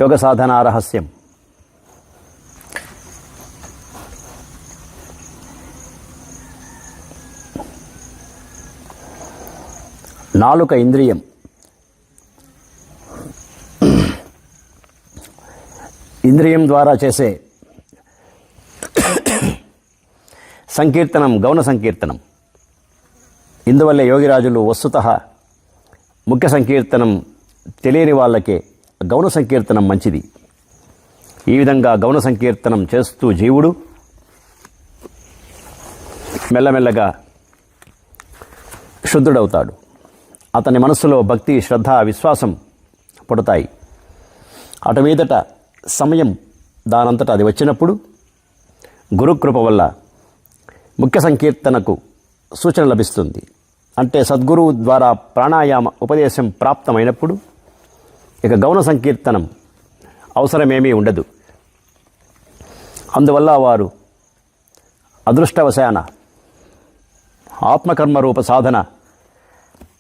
యోగ సాధనా రహస్యం. నాలుక ఇంద్రియం. ఇంద్రియం ద్వారా చేసే సంకీర్తనం గౌణ సంకీర్తనం. ఇందువల్లే యోగిరాజులు వస్తుతః ముఖ్య సంకీర్తనం తెలియని వాళ్ళకే గౌణ సంకీర్తనం మంచిది. ఈ విధంగా గౌణ సంకీర్తనం చేస్తూ జీవుడు మెల్లమెల్లగా శుద్ధుడవుతాడు. అతని మనస్సులో భక్తి, శ్రద్ధ, విశ్వాసం పుడతాయి. అటు మీదట సమయం దానంతట అది వచ్చినప్పుడు గురుకృప వల్ల ముఖ్య సంకీర్తనకు సూచన లభిస్తుంది. అంటే సద్గురువు ద్వారా ప్రాణాయామ ఉపదేశం ప్రాప్తమైనప్పుడు ఇక గౌణ సంకీర్తనం అవసరమేమీ ఉండదు. అందువల్ల వారు అదృష్టవశాన ఆత్మకర్మ రూప సాధన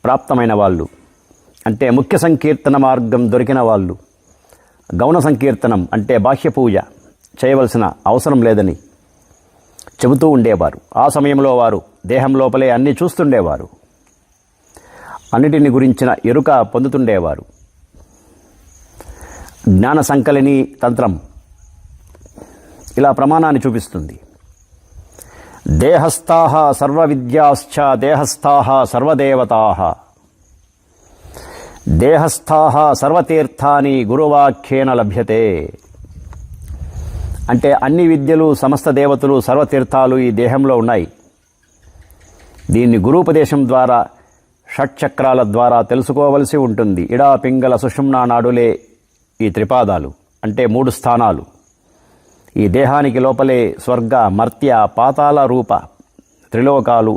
ప్రాప్తమైన వాళ్ళు, అంటే ముఖ్య సంకీర్తన మార్గం దొరికిన వాళ్ళు గౌణ సంకీర్తనం అంటే బాహ్య పూజ చేయవలసిన అవసరం లేదని చెబుతూ ఉండేవారు. ఆ సమయంలో వారు దేహం లోపలే అన్నీ చూస్తుండేవారు, అన్నిటిని గురించిన ఎరుక పొందుతుండేవారు. జ్ఞాన సంకలిని తంత్రం ఇలా ప్రమాణాన్ని చూపిస్తుంది. దేహస్థాః సర్వ విద్యాశ్చ దేహస్థాః సర్వదేవతాః దేహస్థాః సర్వతీర్థాని గురువాక్యేన లభ్యతే. అంటే అన్ని విద్యలు, సమస్త దేవతలు, సర్వతీర్థాలు ఈ దేహంలో ఉన్నాయి. దీన్ని గురూపదేశం ద్వారా షట్చక్రాల ద్వారా తెలుసుకోవలసి ఉంటుంది. ఇడా పింగళ సుషుమ్నా నాడులే ఈ త్రిపాదాలు, అంటే 3 స్థానాలు. ఈ దేహానికి లోపలే స్వర్గ, మర్త్య, పాతాళ రూప త్రిలోకాలు,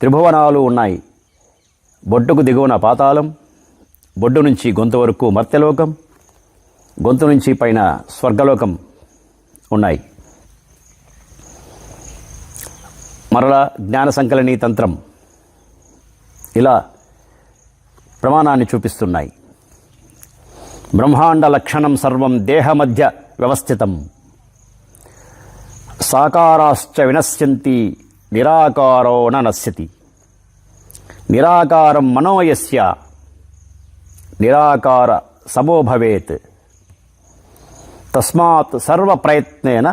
త్రిభువనాలు ఉన్నాయి. బొడ్డుకు దిగువన పాతాళం, బొడ్డు నుంచి గొంతు వరకు మర్త్యలోకం, గొంతు నుంచి పైన స్వర్గలోకం ఉన్నాయి. మరలా జ్ఞాన సంకలనీ తంత్రం ఇలా ప్రమాణాన్ని చూపిస్తున్నాయి. బ్రహ్మాండ లక్షణం సర్వం దేహ మధ్య వ్యవస్థితం సాకారాశ్చ వినశ్యంతి నిరాకారో న నశ్యతి. నిరాకారం మనోయస్య నిరాకార సమో భవేత్. తస్మాత్ సర్వ ప్రయత్నేన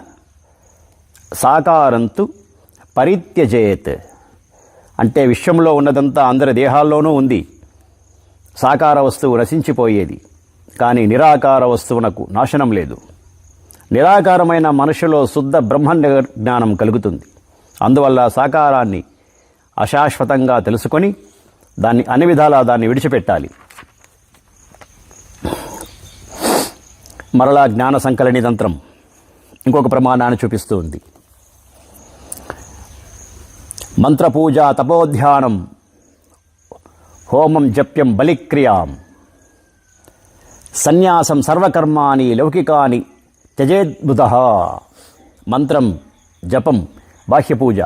సాకారంతు పరిత్యజేత్. అంటే విశ్వంలో ఉన్నదంతా అందరి దేహాల్లోనూ ఉంది. సాకార వస్తువు నశించిపోయేది, కానీ నిరాకార వస్తువునకు నాశనం లేదు. నిరాకారమైన మనుషులో శుద్ధ బ్రహ్మ జ్ఞానం కలుగుతుంది. అందువల్ల సాకారాన్ని అశాశ్వతంగా తెలుసుకొని దాన్ని అన్ని విధాలా దాన్ని విడిచిపెట్టాలి. మరలా జ్ఞాన సంకలనీ తంత్రం ఇంకొక ప్రమాణాన్ని చూపిస్తూ ఉంది. మంత్రపూజ, తపోధ్యానం, హోమం, జప్యం, బలిక్రియాం, సన్యాసం, సర్వకర్మాణి లౌకికాని త్యజేద్బుధః. మంత్రం, జపం, బాహ్యపూజ,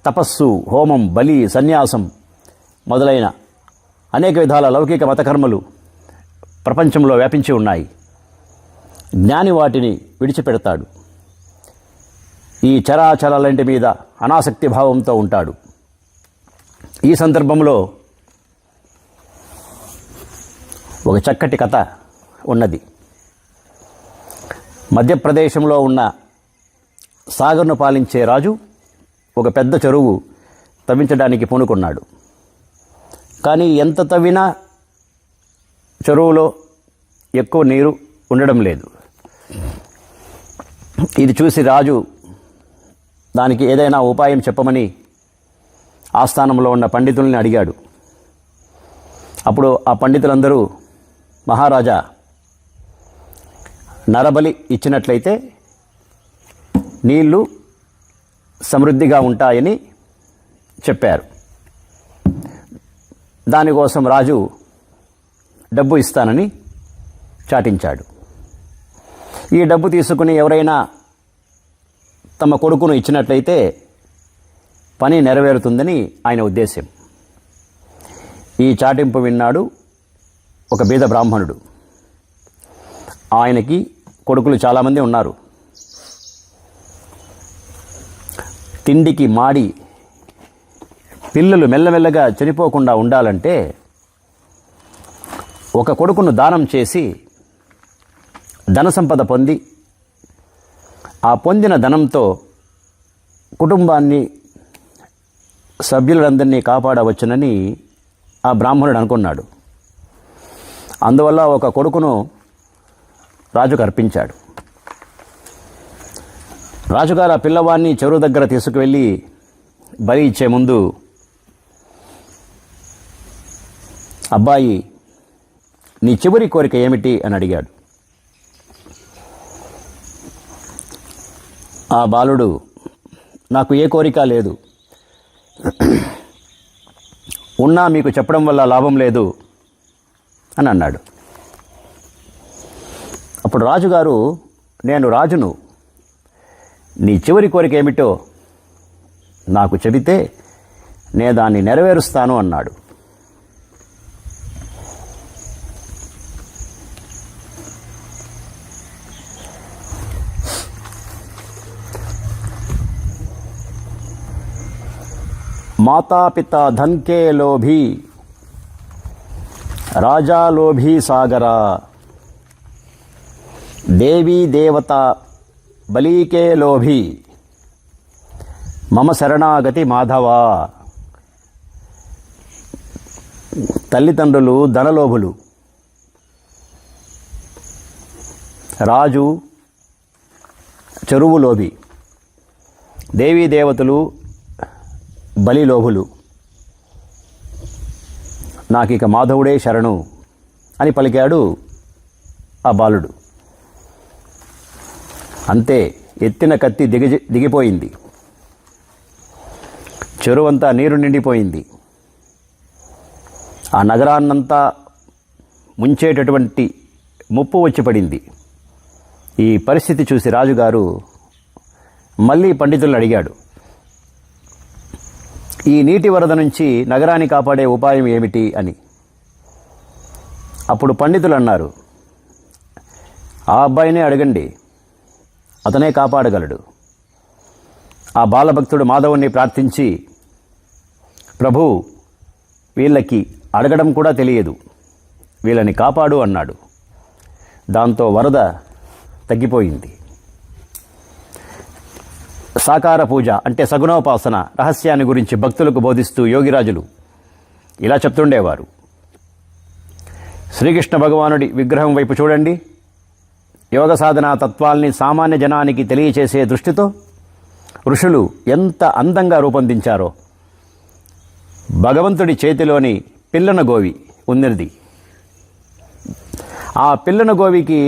తపస్సు, హోమం, బలి, సన్యాసం మొదలైన అనేక విధాల లౌకిక మతకర్మలు ప్రపంచంలో వ్యాపించి ఉన్నాయి. జ్ఞాని వాటిని విడిచిపెడతాడు. ఈ చరాచరాలంటి మీద అనాసక్తి భావంతో ఉంటాడు. ఈ సందర్భంలో ఒక చక్కటి కథ ఉన్నది. మధ్యప్రదేశంలో ఉన్న సాగర్ను పాలించే రాజు ఒక పెద్ద చెరువు తవ్వించడానికి పూనుకున్నాడు. కానీ ఎంత తవ్వినా చెరువులో ఎక్కువ నీరు ఉండడం లేదు. ఇది చూసి రాజు దానికి ఏదైనా ఉపాయం చెప్పమని ఆస్థానంలో ఉన్న పండితుల్ని అడిగాడు. అప్పుడు ఆ పండితులందరూ, మహారాజా, నరబలి ఇచ్చినట్లయితే నీళ్లు సమృద్ధిగా ఉంటాయని చెప్పారు. దానికోసం రాజు డబ్బు ఇస్తానని చాటించాడు. ఈ డబ్బు తీసుకుని ఎవరైనా తమ కొడుకును ఇచ్చినట్లయితే పని నెరవేరుతుందని ఆయన ఉద్దేశం. ఈ చాటింపు విన్నాడు ఒక బీద బ్రాహ్మణుడు. ఆయనకి కొడుకులు చాలామంది ఉన్నారు. తిండికి మాడి పిల్లలు మెల్లమెల్లగా చనిపోకుండా ఉండాలంటే ఒక కొడుకును దానం చేసి ధన సంపద పొంది ఆ పొందిన ధనంతో కుటుంబాన్ని సభ్యులందరినీ కాపాడవచ్చునని ఆ బ్రాహ్మణుడు అనుకున్నాడు. అందువల్ల ఒక కొడుకును రాజుకు అర్పించాడు. రాజుగారు ఆ పిల్లవాడిని చెరువు దగ్గర తీసుకువెళ్ళి బలి ఇచ్చే ముందు, అబ్బాయి నీ చివరి కోరిక ఏమిటి అని అడిగాడు. ఆ బాలుడు, నాకు ఏ కోరిక లేదు, ఉన్నా మీకు చెప్పడం వల్ల లాభం లేదు అని అన్నాడు. అప్పుడు రాజుగారు, నేను రాజును, నీ చివరి కోరిక ఏమిటో నాకు చెబితే నేను దాన్ని నెరవేరుస్తాను అన్నాడు. మాతాపిత ధన్కే లోభీ రాజా లోభీ సాగరా దేవీ దేవత బలీకే లోభీ మమ శరణాగతి మాధవా. తల్లిదండ్రులు ధనలోభులు, రాజు చెరువు లోభి, దేవీ దేవతలు బలిలోభులు, నాకిక మాధవుడే శరణు అని పలికాడు ఆ బాలుడు. అంతే, ఎత్తిన కత్తి దిగిపోయింది. చెరువంతా నీరు నిండిపోయింది. ఆ నగరాన్నంతా ముంచేటటువంటి ముప్పు వచ్చి పడింది. ఈ పరిస్థితి చూసి రాజుగారు మళ్ళీ పండితులను అడిగాడు, ఈ నీటి వరద నుంచి నగరాన్ని కాపాడే ఉపాయం ఏమిటి అని. అప్పుడు పండితులు అన్నారు, ఆ అబ్బాయినే అడగండి, అతనే కాపాడగలడు. ఆ బాలభక్తుడు మాధవుణ్ణి ప్రార్థించి, ప్రభు, వీళ్ళకి అడగడం కూడా తెలియదు, వీళ్ళని కాపాడు అన్నాడు. దాంతో వరద తగ్గిపోయింది. సాకార పూజ అంటే సగుణోపాసన రహస్యాన్ని గురించి భక్తులకు బోధిస్తూ యోగిరాజులు ఇలా చెప్తుండేవారు. శ్రీకృష్ణ భగవానుడి విగ్రహం వైపు చూడండి. యోగ సాధనా తత్వాల్ని సామాన్య జనానికి తెలియచేసే దృష్టితో ఋషులు ఎంత అందంగా రూపొందించారో. భగవంతుడి చేతిలోని పిల్లన గోవి ఉన్నది. ఆ పిల్లన గోవికి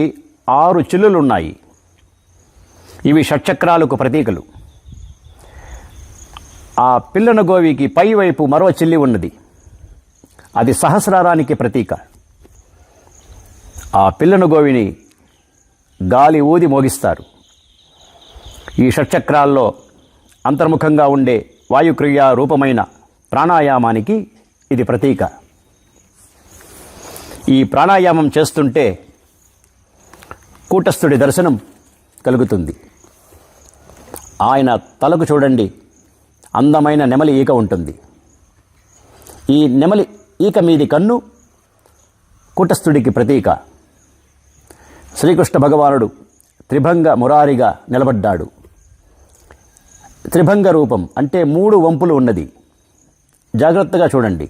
6 చిల్లులున్నాయి. ఇవి షట్చక్రాలకు ప్రతీకలు. ఆ పిల్లన గోవికి పైవైపు మరో చిల్లి ఉన్నది, అది సహస్రారానికి ప్రతీక. ఆ పిల్లన గోవిని గాలి ఊది మోగిస్తారు. ఈ షట్చక్రాల్లో అంతర్ముఖంగా ఉండే వాయుక్రియ రూపమైన ప్రాణాయామానికి ఇది ప్రతీక. ఈ ప్రాణాయామం చేస్తుంటే కూటస్థుడి దర్శనం కలుగుతుంది. ఆయన తలకు చూడండి, అందమైన నెమలి ఈక ఉంటుంది. ఈ నెమలి ఈక మీది కన్ను కూటస్థుడికి ప్రతీక. శ్రీకృష్ణ భగవానుడు త్రిభంగ మురారిగా నిలబడ్డాడు. త్రిభంగ రూపం అంటే 3 వంపులు ఉన్నది. జాగ్రత్తగా చూడండి.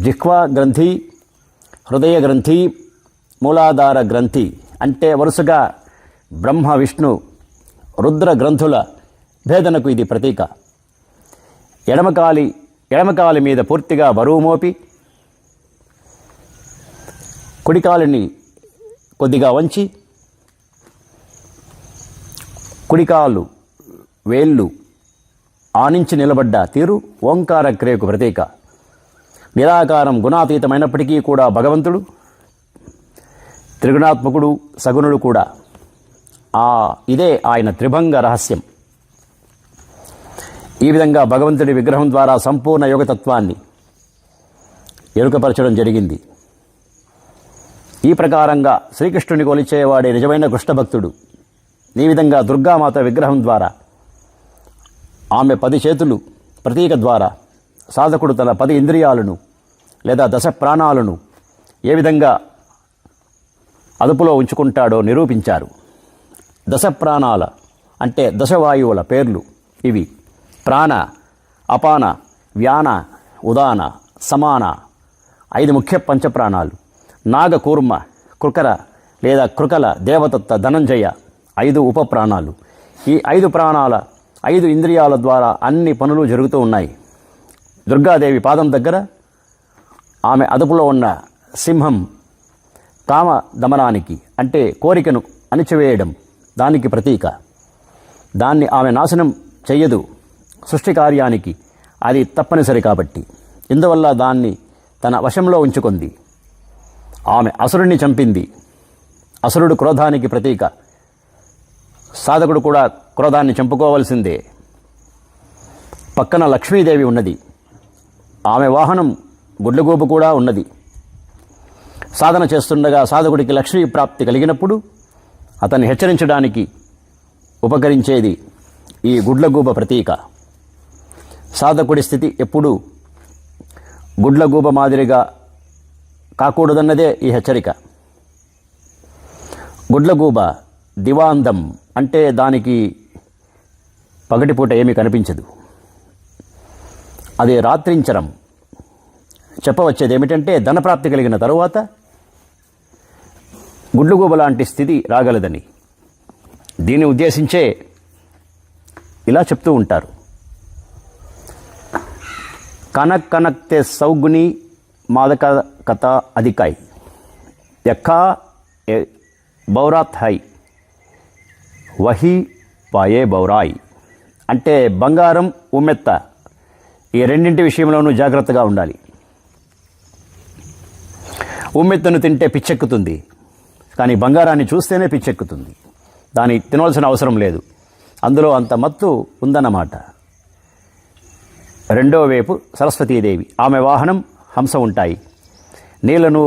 జిహ్వా గ్రంథి, హృదయ గ్రంథి, మూలాధార గ్రంథి అంటే వరుసగా బ్రహ్మ, విష్ణు, రుద్ర గ్రంథుల భేదనకు ఇది ప్రతీక. ఎడమకాలి మీద పూర్తిగా బరువు మోపి కుడికాలిని కొద్దిగా వంచి కుడికాలు వేళ్ళు ఆనించి నిలబడ్డ తీరు ఓంకార క్రియకు ప్రతీక. నిరాకారం గుణాతీతమైనప్పటికీ కూడా భగవంతుడు త్రిగుణాత్మకుడు, సగుణుడు కూడా. ఇదే ఆయన త్రిభంగ రహస్యం. ఈ విధంగా భగవంతుడి విగ్రహం ద్వారా సంపూర్ణ యోగతత్వాన్ని ఎరుకపరచడం జరిగింది. ఈ ప్రకారంగా శ్రీకృష్ణుని కొలిచేవాడే నిజమైన కృష్ణభక్తుడు. ఈ విధంగా దుర్గామాత విగ్రహం ద్వారా, ఆమె 10 చేతులు ప్రతీక ద్వారా సాధకుడు తన 10 ఇంద్రియాలను లేదా 10 ప్రాణాలను ఏ విధంగా అదుపులో ఉంచుకుంటాడో నిరూపించారు. 10 ప్రాణాల అంటే 10 వాయువుల పేర్లు ఇవి: ప్రాణ, అపాన, వ్యాన, ఉదాన, సమాన 5 ముఖ్య పంచప్రాణాలు. నాగ, కూర్మ, కృకర లేదా కృకల, దేవదత్త, ధనంజయ 5 ఉప ప్రాణాలు. ఈ 5 ప్రాణాల 5 ఇంద్రియాల ద్వారా అన్ని పనులు జరుగుతూ ఉన్నాయి. దుర్గాదేవి పాదం దగ్గర ఆమె అదుపులో ఉన్న సింహం కామ దమనానికి అంటే కోరికను అణిచివేయడం దానికి ప్రతీక. దాన్ని ఆమె నాశనం చెయ్యదు సృష్టి కార్యానికి, అది తప్పనిసరి కాబట్టి. ఇందువల్ల దాన్ని తన వశంలో ఉంచుకుంది. ఆమె అసురుణ్ణి చంపింది. అసురుడు క్రోధానికి ప్రతీక. సాధకుడు కూడా క్రోధాన్ని చంపుకోవలసిందే. పక్కన లక్ష్మీదేవి ఉన్నది. ఆమె వాహనం గుడ్లగూబు కూడా ఉన్నది. సాధన చేస్తుండగా సాధకుడికి లక్ష్మీ ప్రాప్తి కలిగినప్పుడు అతన్ని హెచ్చరించడానికి ఉపకరించేది ఈ గుడ్లగూబ ప్రతీక. సాధకుడి స్థితి ఎప్పుడూ గుడ్లగూబ మాదిరిగా కాకూడదన్నదే ఈ హెచ్చరిక. గుడ్లగూబ దివాంతం అంటే దానికి పగటిపూట ఏమీ కనిపించదు. అది రాత్రించరం. చెప్పవచ్చేది ఏమిటంటే ధనప్రాప్తి కలిగిన తరువాత గుడ్లగూబ లాంటి స్థితి రాగలదని. దీన్ని ఉద్దేశించే ఇలా చెప్తూ ఉంటారు: కనక్ కనక్తే సౌగుని మాదక కథ అధికాయ్ ఎక్కా బౌరాత్ హై వహీ పాయే బౌరాయ్. అంటే బంగారం, ఉమ్మెత్త ఈ రెండింటి విషయంలోనూ జాగ్రత్తగా ఉండాలి. ఉమ్మెత్తను తింటే పిచ్చెక్కుతుంది, కానీ బంగారాన్ని చూస్తేనే పిచ్చెక్కుతుంది. దాన్ని తినవలసిన అవసరం లేదు, అందులో అంత మత్తు ఉందన్నమాట. రెండో వైపు సరస్వతీదేవి, ఆమె వాహనం హంస ఉంటాయి. నీళ్లను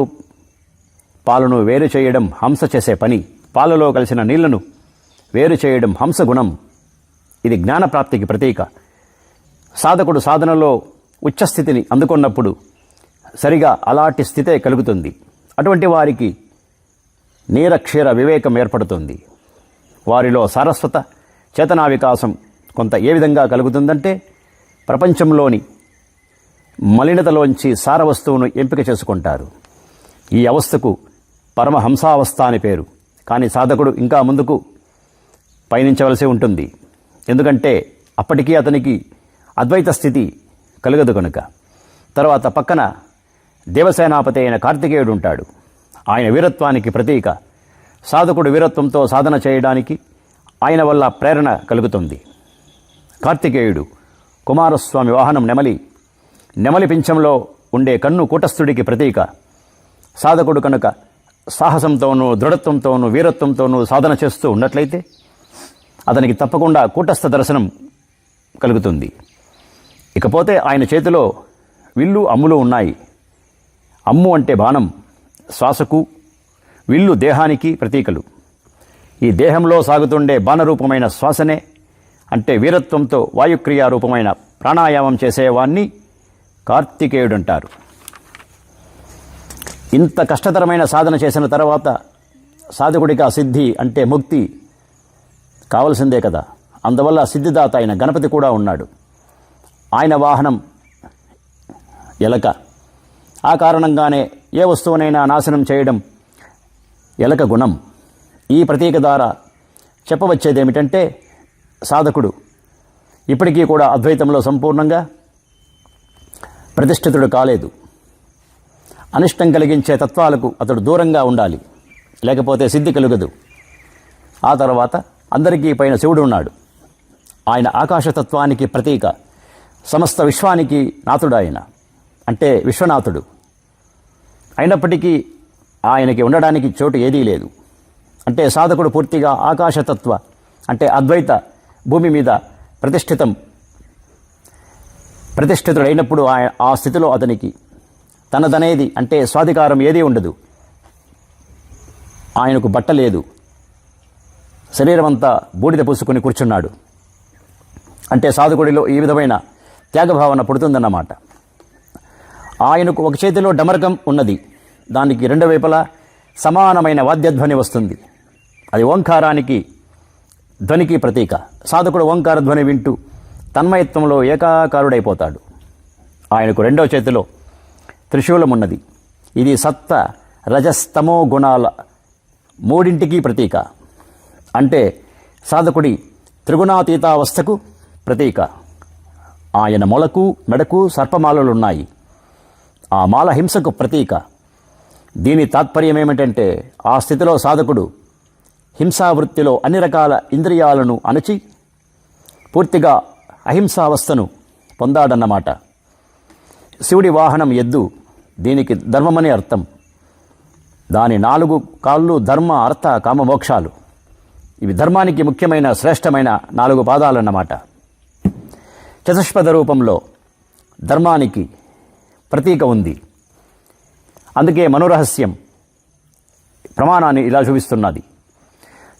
పాలను వేరు చేయడం హంస చేసే పని. పాలలో కలిసిన నీళ్లను వేరు చేయడం హంస గుణం. ఇది జ్ఞానప్రాప్తికి ప్రతీక. సాధకుడు సాధనలో ఉచ్చస్థితిని అందుకున్నప్పుడు సరిగా అలాంటి స్థితే కలుగుతుంది. అటువంటి వారికి నీరక్షీర వివేకం ఏర్పడుతుంది. వారిలో సారస్వత చేతనా వికాసం కొంత ఏ విధంగా కలుగుతుందంటే, ప్రపంచంలోని మలినతలోంచి సార వస్తువును ఎంపిక చేసుకుంటారు. ఈ అవస్థకు పరమహంసావస్థ అని పేరు. కానీ సాధకుడు ఇంకా ముందుకు పయనించవలసి ఉంటుంది. ఎందుకంటే అప్పటికీ అతనికి అద్వైత స్థితి కలగదు కనుక. తర్వాత పక్కన దేవసేనాపతి అయిన కార్తికేయుడు ఉంటాడు. ఆయన వీరత్వానికి ప్రతీక. సాధకుడు వీరత్వంతో సాధన చేయడానికి ఆయన వల్ల ప్రేరణ కలుగుతుంది. కార్తికేయుడు కుమారస్వామి వాహనం నెమలి. నెమలి పింఛంలో ఉండే కన్ను కూటస్థుడికి ప్రతీక. సాధకుడు కనుక సాహసంతోనూ దృఢత్వంతోనూ వీరత్వంతోనూ సాధన చేస్తూ ఉన్నట్లయితే అతనికి తప్పకుండా కూటస్థ దర్శనం కలుగుతుంది. ఇకపోతే ఆయన చేతిలో విల్లు, అమ్ములు ఉన్నాయి. అమ్ము అంటే బాణం, శ్వాసకు, విల్లు దేహానికి ప్రతీకలు. ఈ దేహంలో సాగుతుండే బాణరూపమైన శ్వాసనే అంటే వీరత్వంతో వాయుక్రియా రూపమైన ప్రాణాయామం చేసేవాణ్ణి కార్తికేయుడంటారు. ఇంత కష్టతరమైన సాధన చేసిన తర్వాత సాధకుడికి ఆ సిద్ధి అంటే ముక్తి కావలసిందే కదా. అందువల్ల సిద్ధిదాత అయిన గణపతి కూడా ఉన్నాడు. ఆయన వాహనం ఎలక. ఆ కారణంగానే ఏ వస్తువునైనా నాశనం చేయడం ఎలక గుణం. ఈ ప్రతీక ద్వారా చెప్పవచ్చేదేమిటంటే, సాధకుడు ఇప్పటికీ కూడా అద్వైతంలో సంపూర్ణంగా ప్రతిష్ఠితుడు కాలేదు. అనిష్టం కలిగించే తత్వాలకు అతడు దూరంగా ఉండాలి, లేకపోతే సిద్ధి కలుగదు. ఆ తర్వాత అందరికీ పైన శివుడు ఉన్నాడు. ఆయన ఆకాశతత్వానికి ప్రతీక, సమస్త విశ్వానికి నాథుడు ఆయన, అంటే విశ్వనాథుడు. అయినప్పటికీ ఆయనకి ఉండడానికి చోటు ఏదీ లేదు. అంటే సాధకుడు పూర్తిగా ఆకాశతత్వ అంటే అద్వైత భూమి మీద ప్రతిష్ఠితుడైనప్పుడు ఆ స్థితిలో అతనికి తనదనేది అంటే స్వాధికారం ఏదీ ఉండదు. ఆయనకు బట్ట లేదు, శరీరమంతా బూడిద పూసుకొని కూర్చున్నాడు. అంటే సాధకుడిలో ఈ విధమైన త్యాగభావన పుడుతుందన్నమాట. ఆయనకు ఒక చేతిలో డమరకం ఉన్నది, దానికి రెండు వైపులా సమానమైన వాద్యధ్వని వస్తుంది. అది ఓంకారానికి ధ్వనికి ప్రతీక. సాధకుడు ఓంకార ధ్వని వింటూ తన్మయత్వంలో ఏకాకారుడైపోతాడు. ఆయనకు రెండో చేతిలో త్రిశూలం ఉన్నది. ఇది సత్వ రజస్తమో గుణాల మూడింటికి ప్రతీక. అంటే సాధకుడి త్రిగుణాతీతావస్థకు ప్రతీక. ఆయన మొలకు మెడకు సర్పమాలలున్నాయి. ఆ మాల హింసకు ప్రతీక. దీని తాత్పర్యం ఏమిటంటే ఆ స్థితిలో సాధకుడు హింసావృత్తిలో అన్ని రకాల ఇంద్రియాలను అణచి పూర్తిగా అహింసావస్థను పొందాడన్నమాట. శివుడి వాహనం ఎద్దు, దీనికి ధర్మమని అర్థం. దాని 4 కాళ్ళు ధర్మ అర్థ కామమోక్షాలు. ఇవి ధర్మానికి ముఖ్యమైన శ్రేష్టమైన 4 పాదాలన్నమాట. చతుష్పద రూపంలో ధర్మానికి ప్రతీక ఉంది. అందుకే మనోరహస్యం ప్రమాణాన్ని ఇలా చూపిస్తున్నది.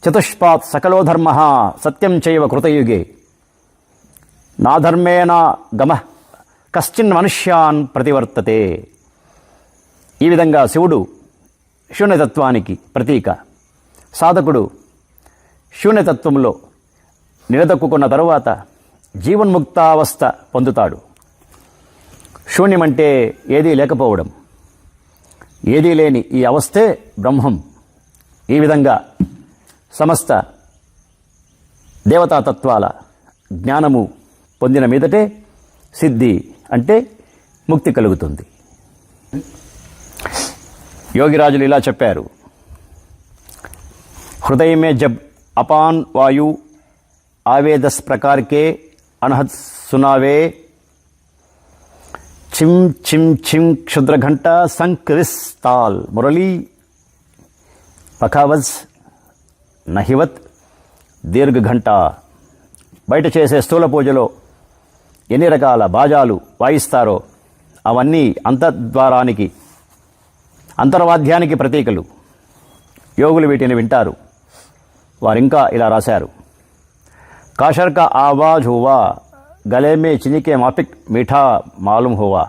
చతుష్పాత్ సకలో ధర్మ సత్యం చైవ కృతయుగే నా ధర్మేణ గమ కశ్చిన్ మనుష్యాన్ ప్రతివర్తతే. ఈ విధంగా శివుడు శూన్యతత్వానికి ప్రతీక. సాధకుడు శూన్యతత్వంలో నిలదొక్కున్న తరువాత జీవన్ముక్తావస్థ పొందుతాడు. శూన్యమంటే ఏదీ లేకపోవడం, ఏదీ లేని ఈ అవస్థే బ్రహ్మం. ఈ విధంగా సమస్త దేవతాతత్వాల జ్ఞానము పొందిన మీదటే సిద్ధి అంటే ముక్తి కలుగుతుంది. యోగిరాజులు ఇలా చెప్పారు. హృదయమే జబ్ అపాన్ వాయు ఆవేదస్ ప్రకార్కే అనహత్ సునావే చిం చిం చిం క్షుద్రఘంట సంక్రిస్తాల్ మురళీ పఖావజ్ నహివత్ దీర్ఘఘంట. బయట చేసే స్థూల పూజలో ఎన్ని రకాల బాజాలు వాయిస్తారో అవన్నీ అంతర్వాద్యానికి ప్రతీకలు. యోగులు వీటిని వింటారు. వారింకా ఇలా రాశారు. काशर का आवाज हुआ, गले में चीनी के माफिक मीठा मालूम हुआ,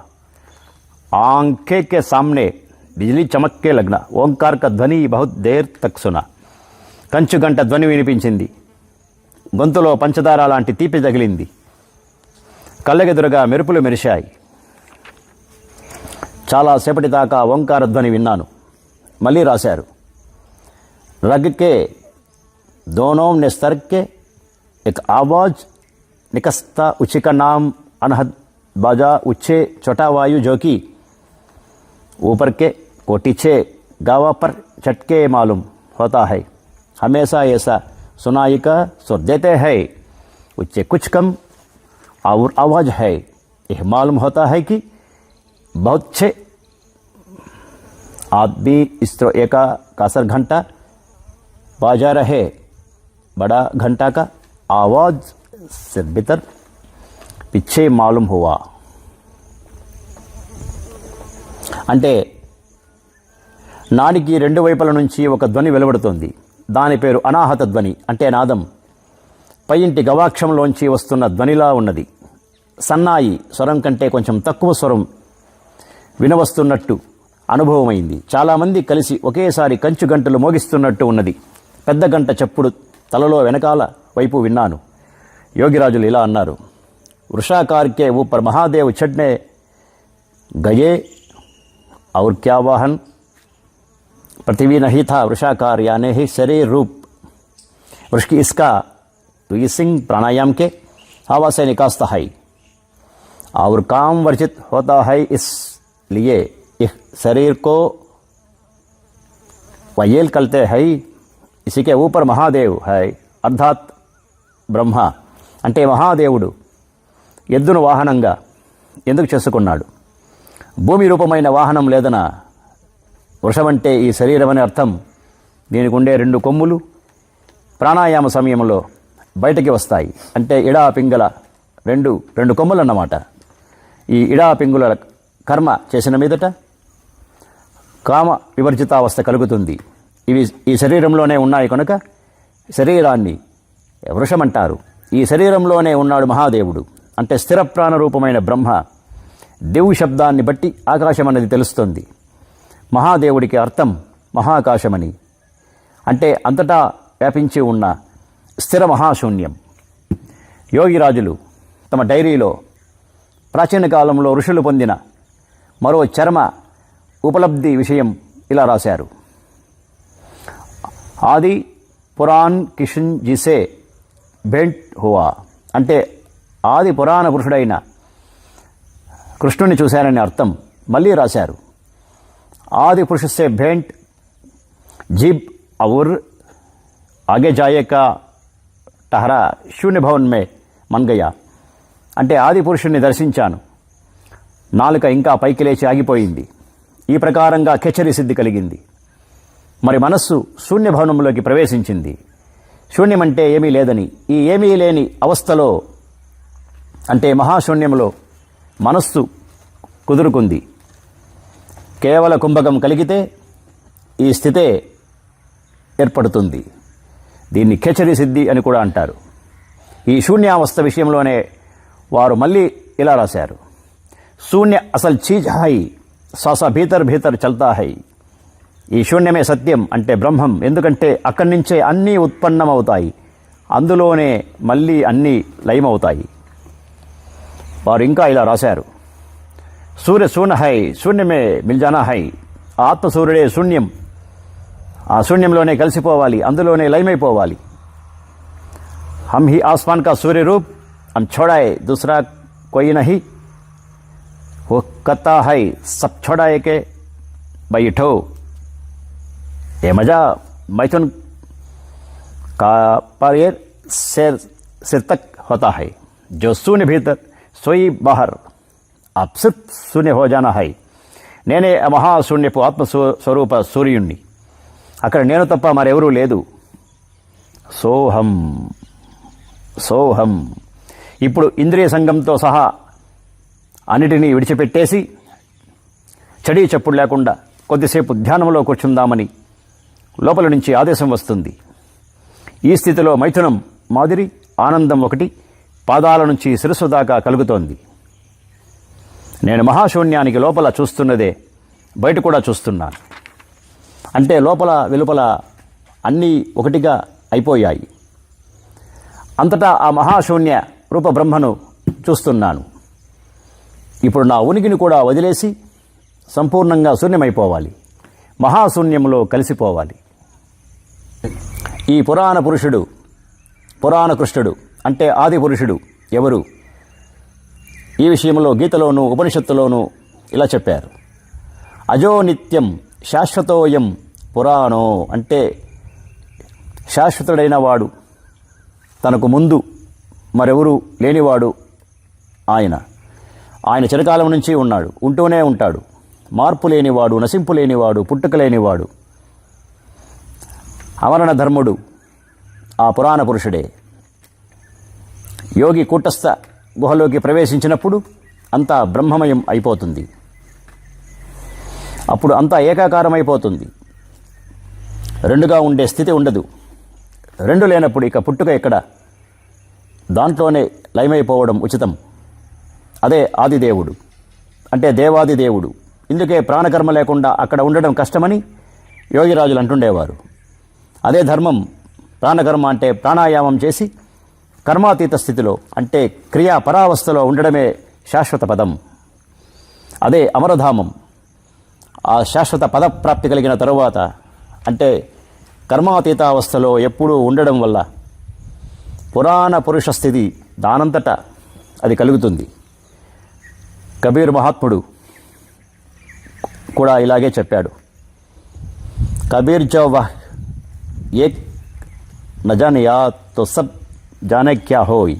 आंखें के सामने बिजली चमक के लगना, ओंकार का ध्वनि बहुत देर तक सुना. కంచు గంట ధ్వని వినిపించింది. గొంతులో పంచదార లాంటి తీపి తగిలింది. కళ్ళెదురుగా మెరుపులు మెరిశాయి. చాలాసేపటి దాకా ఓంకార ధ్వని విన్నాను. మళ్ళీ రాశారు. రగ్కే దోనోం ने स्तर के एक आवाज निकस्ता उची का नाम अनहद बाजा उच्चे छोटा वायु जो कि ऊपर के कोटिछे गावा पर चटके मालूम होता है, हमेशा ऐसा सुनाई का सुर देते हैं, उच्चे कुछ कम और आवाज है, यह मालूम होता है कि बहुत छे आदमी इस तरह एका कासर घंटा बाजा रहे, बड़ा घंटा का आवाज से भीतर पीछे मालूम हुआ. అంటే నాడికి రెండు వైపుల నుంచి ఒక ధ్వని వెలువడుతోంది. దాని పేరు అనాహత ధ్వని, అంటే నాదం. పై ఇంటి గవాక్షంలోంచి వస్తున్న ధ్వనిలా ఉన్నది. సన్నాయి స్వరం కంటే కొంచెం తక్కువ స్వరం వినవస్తున్నట్టు అనుభవమైంది. చాలామంది కలిసి ఒకేసారి కంచు గంటలు మోగిస్తున్నట్టు ఉన్నది. పెద్ద గంట చప్పుడు తలలో వెనకాల వైపు విన్నాను. యోగిరాజులు ఇలా అన్నారు. వృషాకార్కే ऊपर महादेव चढ़ने गए और क्या वाहन, पृथ्वी नहीं था, वृषाकार यानी ही शरीर रूप वृक्ष की इसका द्विसिंग प्राणायाम के हवा से निकालता है और काम वर्जित होता है, इसलिए इस शरीर को वयेल करते हैं, इसी के ऊपर महादेव है అర్థాత్ బ్రహ్మ అంటే మహాదేవుడు ఎద్దును వాహనంగా ఎందుకు చేసుకున్నాడు? భూమి రూపమైన వాహనం లేదన వృషమంటే ఈ శరీరం అని అర్థం. దీనికి ఉండే 2 కొమ్ములు ప్రాణాయామ సమయంలో బయటికి వస్తాయి. అంటే ఇడా పింగళ రెండు కొమ్ములు అన్నమాట. ఈ ఇడా పింగుల కర్మ చేసిన మీదట కామ వివర్జితావస్థ కలుగుతుంది. ఇవి ఈ శరీరంలోనే ఉన్నాయి కనుక శరీరాన్ని వృషమంటారు. ఈ శరీరంలోనే ఉన్నాడు మహాదేవుడు అంటే స్థిర ప్రాణరూపమైన బ్రహ్మ. దేవు శబ్దాన్ని బట్టి ఆకాశం అన్నది తెలుస్తుంది. మహాదేవుడికి అర్థం మహాకాశమని, అంటే అంతటా వ్యాపించి ఉన్న స్థిర మహాశూన్యం. యోగిరాజులు తమ డైరీలో ప్రాచీన కాలంలో ఋషులు పొందిన మరో చర్మ ఉపలబ్ధి విషయం ఇలా రాశారు. ఆది పురాణ్ కిషన్ జిసే భేంట్ హువా అంటే ఆది పురాణ పురుషుడైన కృష్ణుని చూశారని అర్థం. మళ్ళీ రాశారు ఆది పురుషుసే భేంట్ జీబ్ और आगे जाए का टहरा शून्य भवन में मन गया అంటే ఆది పురుషుణ్ణి దర్శించాను, నాలుక ఇంకా పైకి లేచి ఆగిపోయింది. ఈ ప్రకారంగా కెచరి సిద్ధి కలిగింది. మరి మనస్సు శూన్యభవనంలోకి ప్రవేశించింది. శూన్యమంటే ఏమీ లేదని, ఈ ఏమీ లేని అవస్థలో అంటే మహాశూన్యంలో మనస్సు కుదురుకుంది. కేవల కుంభకం కలిగితే ఈ స్థితే ఏర్పడుతుంది. దీన్ని ఖేచరి సిద్ధి అని కూడా అంటారు. ఈ శూన్యావస్థ విషయంలోనే వారు మళ్ళీ ఇలా రాశారు. శూన్య అసలు చీజ్ హై సాసా భీతర్ భీతర్ చల్తా హై. ఈ శూన్యమే సత్యం అంటే బ్రహ్మం. ఎందుకంటే అక్కడి నుంచే అన్నీ ఉత్పన్నమవుతాయి, అందులోనే మళ్ళీ అన్నీ లయమవుతాయి. వారు ఇంకా ఇలా రాశారు. సూర్య శూన్య హై శూన్యమే మిల్జానా హై. ఆత్మసూర్యుడే శూన్యం, ఆ శూన్యంలోనే కలిసిపోవాలి, అందులోనే లయమైపోవాలి. हम ही आसमान का सूर्य रूप हम छोड़ाए दूसरा कोई नहीं, वो कहता है सब छोड़ाए के बैठो. ये मजा मैथुन का पर ये सिर तक होता है. जो शून्य भीतर सोई बाहर आप सिर्फ शून्य हो जाना है. నేనే మహాశూన్యపు ఆత్మస్వరూప సూర్యుణ్ణి, అక్కడ నేను తప్ప మరెవరూ లేదు. సోహం సోహం. ఇప్పుడు ఇంద్రియ సంఘంతో సహా అన్నిటినీ విడిచిపెట్టేసి చడీ చప్పుడు లేకుండా కొద్దిసేపు ధ్యానంలో కూర్చుందామని లోపల నుంచి ఆదేశం వస్తుంది. ఈ స్థితిలో మైథునం మాదిరి ఆనందం ఒకటి పాదాల నుంచి శిరస్సు దాకా కలుగుతోంది. నేను మహాశూన్యానికి లోపల చూస్తున్నదే బయట కూడా చూస్తున్నాను. అంటే లోపల వెలుపల అన్నీ ఒకటిగా అయిపోయాయి. అంతటా ఆ మహాశూన్య రూప బ్రహ్మను చూస్తున్నాను. ఇప్పుడు నా ఉనికిని కూడా వదిలేసి సంపూర్ణంగా శూన్యమైపోవాలి, మహాశూన్యంలో కలిసిపోవాలి. ఈ పురాణ పురుషుడు, పురాణ కృష్ణుడు అంటే ఆది పురుషుడు ఎవరు? ఈ విషయంలో గీతలోనూ ఉపనిషత్తులోనూ ఇలా చెప్పారు. అజో నిత్యం శాశ్వతోయం పురాణో అంటే శాశ్వతుడైన వాడు, తనకు ముందు మరెవరూ లేనివాడు ఆయన. ఆయన చిరకాలం నుంచి ఉన్నాడు, ఉంటూనే ఉంటాడు. మార్పు లేనివాడు, నశింపు లేనివాడు, పుట్టుక లేనివాడు, అమరణ ధర్ముడు ఆ పురాణ పురుషుడే. యోగి కూటస్థ గుహలోకి ప్రవేశించినప్పుడు అంతా బ్రహ్మమయం అయిపోతుంది. అప్పుడు అంతా ఏకాకారం అయిపోతుంది. రెండుగా ఉండే స్థితి ఉండదు. రెండు లేనప్పుడు ఇక పుట్టుక ఎక్కడ? దాంట్లోనే లయమైపోవడం ఉచితం. అదే ఆదిదేవుడు అంటే దేవాది దేవుడు. ఇందుకే ప్రాణకర్మ లేకుండా అక్కడ ఉండడం కష్టమని యోగిరాజులు అంటుండేవారు. అదే ధర్మం. ప్రాణకర్మ అంటే ప్రాణాయామం చేసి కర్మాతీత స్థితిలో అంటే క్రియా పరావస్థలో ఉండడమే శాశ్వత పదం. అదే అమరధామం. ఆ శాశ్వత పదప్రాప్తి కలిగిన తరువాత అంటే కర్మాతీతావస్థలో ఎప్పుడూ ఉండడం వల్ల పురాణ పురుష స్థితి దానంతటా అది కలుగుతుంది. కబీర్ మహాత్ముడు కూడా ఇలాగే చెప్పాడు. కబీర్ జో వహ్ ఏక్ न जानियात तो सब जाने क्या होई,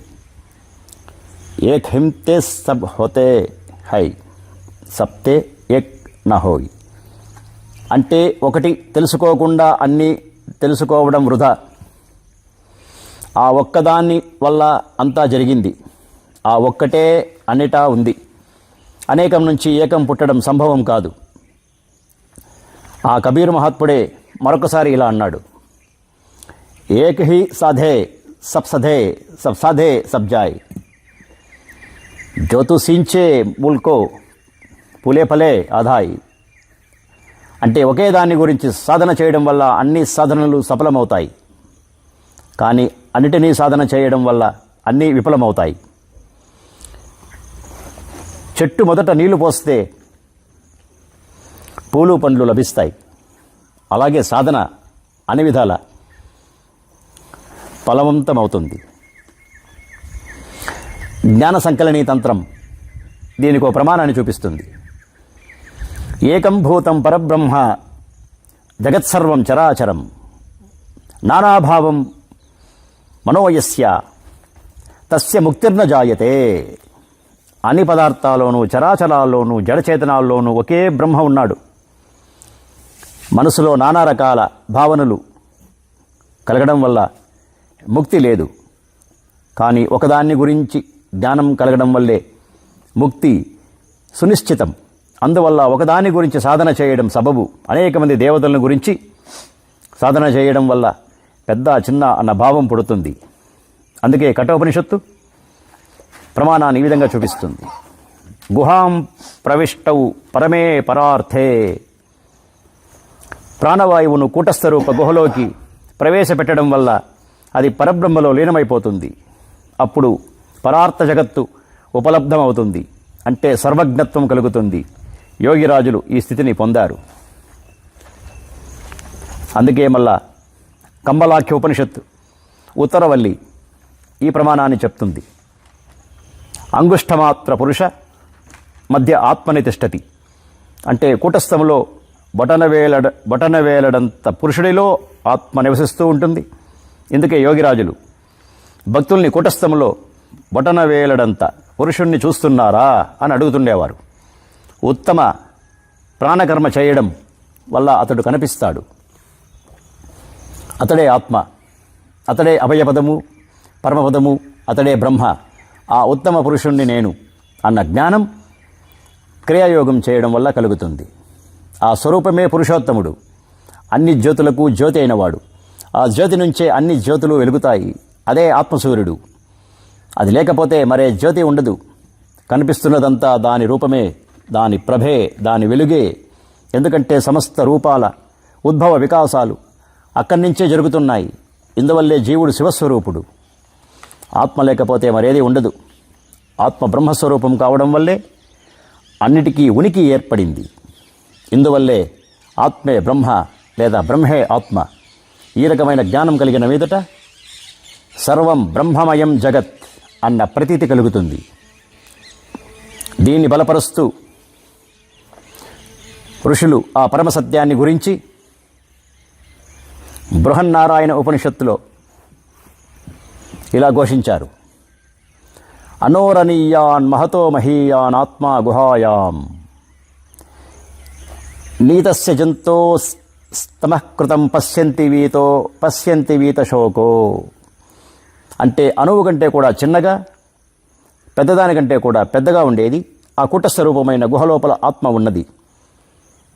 एक हिमते सब होते है, సప్తే ఏక్ నా హోయ్. అంటే ఒకటి తెలుసుకోకుండా అన్నీ తెలుసుకోవడం వృధా. ఆ ఒక్కదాన్ని వల్ల అంతా జరిగింది. ఆ ఒక్కటే అన్నిటా ఉంది. అనేకం నుంచి ఏకం పుట్టడం సంభవం కాదు. ఆ కబీర్ మహాత్ముడే మరొకసారి ఇలా అన్నాడు, ఏక్ హీ సాధే సబ్ సధే సబ్ సాధే సబ్ జాయ్, జ్యోతు సీంచే ముల్కో పులే ఫలే ఆధాయ్. అంటే ఒకే దాని గురించి సాధన చేయడం వల్ల అన్ని సాధనలు సఫలమవుతాయి, కానీ అన్నిటినీ సాధన చేయడం వల్ల అన్నీ విఫలమవుతాయి. చెట్టు మొదట నీళ్లు పోస్తే పూలు పండ్లు లభిస్తాయి. అలాగే సాధన అన్ని విధాల ఫలవంతమవుతుంది. జ్ఞాన సంకలనీ తంత్రం దీనికి ఒక ప్రమాణాన్ని చూపిస్తుంది. ఏకం భూతం పరబ్రహ్మ జగత్సర్వం చరాచరం నానాభావం మనోయస్య తస్య ముక్తిర్న జాయతే. అన్ని పదార్థాల్లోనూ చరాచరాల్లోనూ జడచేతనాల్లోనూ ఒకే బ్రహ్మ ఉన్నాడు. మనసులో నానా రకాల భావనలు కలగడం వల్ల ముక్తి లేదు. కానీ ఒకదాన్ని గురించి జ్ఞానం కలగడం వల్లే ముక్తి సునిశ్చితం. అందువల్ల ఒకదాని గురించి సాధన చేయడం సబబు. అనేక మంది దేవతలను గురించి సాధన చేయడం వల్ల పెద్ద చిన్న అన్న భావం పుడుతుంది. అందుకే కఠోపనిషత్తు ప్రమాణాన్ని ఈ విధంగా చూపిస్తుంది. గుహాం ప్రవిష్టౌ పరమే పరార్థే. ప్రాణవాయువును కూటస్థ రూప గుహలోకి ప్రవేశపెట్టడం వల్ల అది పరబ్రహ్మలో లీనమైపోతుంది. అప్పుడు పరార్థ జగత్తు ఉపలబ్ధమవుతుంది. అంటే సర్వజ్ఞత్వం కలుగుతుంది. యోగిరాజులు ఈ స్థితిని పొందారు. అందుకే మళ్ళా కంబలాఖ్య ఉపనిషత్తు ఉత్తరవల్లి ఈ ప్రమాణాన్ని చెప్తుంది. అంగుష్ఠమాత్ర పురుష మధ్య ఆత్మని తిష్టతి. అంటే కూటస్థంలో బొటనవేలడంత పురుషుడిలో ఆత్మ నివసిస్తూ ఉంటుంది. ఇందుకే యోగిరాజులు భక్తుల్ని కూటస్థంలో బొటనవేలడంత పురుషుణ్ణి చూస్తున్నారా అని అడుగుతుండేవారు. ఉత్తమ ప్రాణకర్మ చేయడం వల్ల అతడు కనిపిస్తాడు. అతడే ఆత్మ, అతడే అభయపదము, పరమపదము, అతడే బ్రహ్మ. ఆ ఉత్తమ పురుషుణ్ణి నేను అన్న జ్ఞానం క్రియాయోగం చేయడం వల్ల కలుగుతుంది. ఆ స్వరూపమే పురుషోత్తముడు, అన్ని జ్యోతులకు జ్యోతి అయినవాడు. ఆ జ్యోతి నుంచే అన్ని జ్యోతులు వెలుగుతాయి. అదే ఆత్మసూర్యుడు. అది లేకపోతే మరే జ్యోతి ఉండదు. కనిపిస్తున్నదంతా దాని రూపమే, దాని ప్రభే, దాని వెలుగే. ఎందుకంటే సమస్త రూపాల ఉద్భవ వికాసాలు అక్కడి నుంచే జరుగుతున్నాయి. ఇందువల్లే జీవుడు శివస్వరూపుడు. ఆత్మ లేకపోతే మరేది ఉండదు. ఆత్మ బ్రహ్మస్వరూపం కావడం వల్లే అన్నిటికీ ఉనికి ఏర్పడింది. ఇందువల్లే ఆత్మే బ్రహ్మ లేదా బ్రహ్మే ఆత్మ. ఈ రకమైన జ్ఞానం కలిగిన మీదట సర్వం బ్రహ్మమయం జగత్ అన్న ప్రతీతి కలుగుతుంది. దీన్ని బలపరుస్తూ ఋషులు ఆ పరమసత్యాన్ని గురించి బృహన్నారాయణ ఉపనిషత్తులో ఇలా ఘోషించారు. అనోరణీయాన్ మహతో మహీయాన్ ఆత్మా గుహాయాం నీతస్య జంతో స్తమఃకృతం పశ్యంతి వీతశోకో. అంటే అణువు కంటే కూడా చిన్నగా, పెద్దదానికంటే కూడా పెద్దగా ఉండేది ఆ కూటస్థ రూపమైన గుహలోపల ఆత్మ ఉన్నది.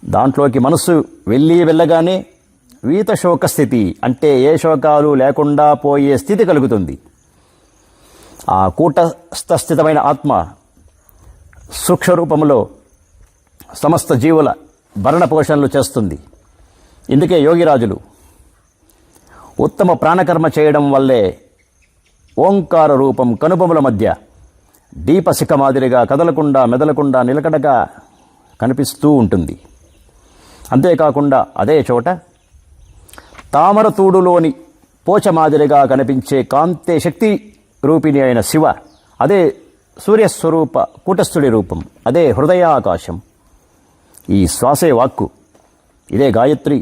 దాంట్లోకి మనస్సు వెళ్ళగానే వీతశోక స్థితి, అంటే ఏ శోకాలు లేకుండా పోయే స్థితి కలుగుతుంది. ఆ కూటస్థస్థితమైన ఆత్మ సూక్ష్మ రూపంలో సమస్త జీవుల భరణ పోషణలు చేస్తుంది. ఇందుకే యోగిరాజులు ఉత్తమ ప్రాణకర్మ చేయడం వల్లే ఓంకార రూపం కనుబొమల మధ్య దీపశిఖ మాదిరిగా కదలకుండా మెదలకుండా నిలకడగా కనిపిస్తూ ఉంటుంది. అంతేకాకుండా అదే చోట తామరతూడులోని పోచ మాదిరిగా కనిపించే కాంతే శక్తి రూపిణి అయిన శివ, అదే సూర్యస్వరూప కూటస్థుడి రూపం, అదే హృదయాకాశం. ఈ శ్వాసే వాక్కు, ఇదే గాయత్రి.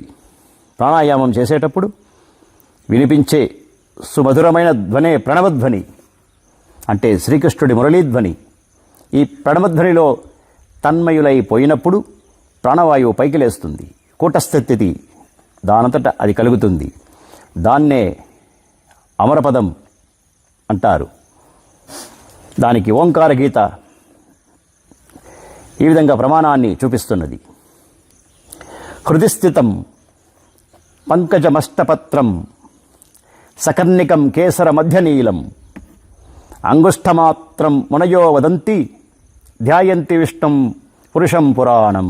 ప్రాణాయామం చేసేటప్పుడు వినిపించే సుమధురమైన ధ్వనే ప్రణవధ్వని, అంటే శ్రీకృష్ణుడి మురళీధ్వని. ఈ ప్రణవధ్వనిలో తన్మయులైపోయినప్పుడు ప్రాణవాయువు పైకి లేస్తుంది. కూటస్థితి దానంతట అది కలుగుతుంది. దాన్నే అమరపదం అంటారు. దానికి ఓంకార గీత ఈ విధంగా ప్రమాణాన్ని చూపిస్తున్నది. హృదిస్థితం పంకజమష్టపత్రం సకర్ణికం కేసర మధ్యనీలం అంగుష్ఠమాత్రం మునయో వదంతి ధ్యాయంతి విష్ణుం పురుషం పురాణం.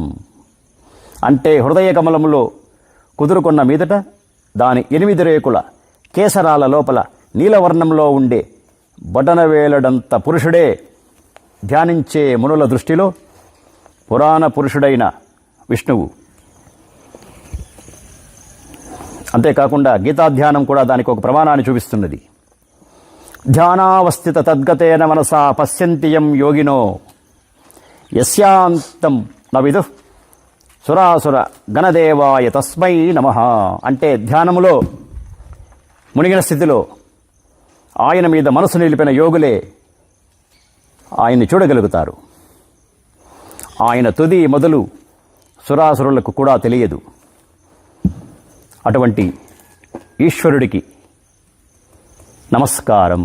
అంటే హృదయ కమలములో కుదురుకున్న మీదట దాని 8 రేకుల కేసరాల లోపల నీలవర్ణంలో ఉండే బొటనవేలడంత పురుషుడే ధ్యానించే మునుల దృష్టిలో పురాణ పురుషుడైన విష్ణువు. అంతేకాకుండా గీతాధ్యానం కూడా దానికి ఒక ప్రమాణాన్ని చూపిస్తున్నది. ధ్యానావస్థిత తద్గతేన మనసా పశ్యంతియం యోగినో యస్యాంతం నవిదు సురాసుర గణదేవాయ తస్మై నమః. అంటే ధ్యానములో మునిగిన స్థితిలో ఆయన మీద మనసు నిలిపిన యోగులే ఆయన్ని చూడగలుగుతారు. ఆయన తుది మొదలు సురాసురులకు కూడా తెలియదు. అటువంటి ఈశ్వరుడికి నమస్కారం.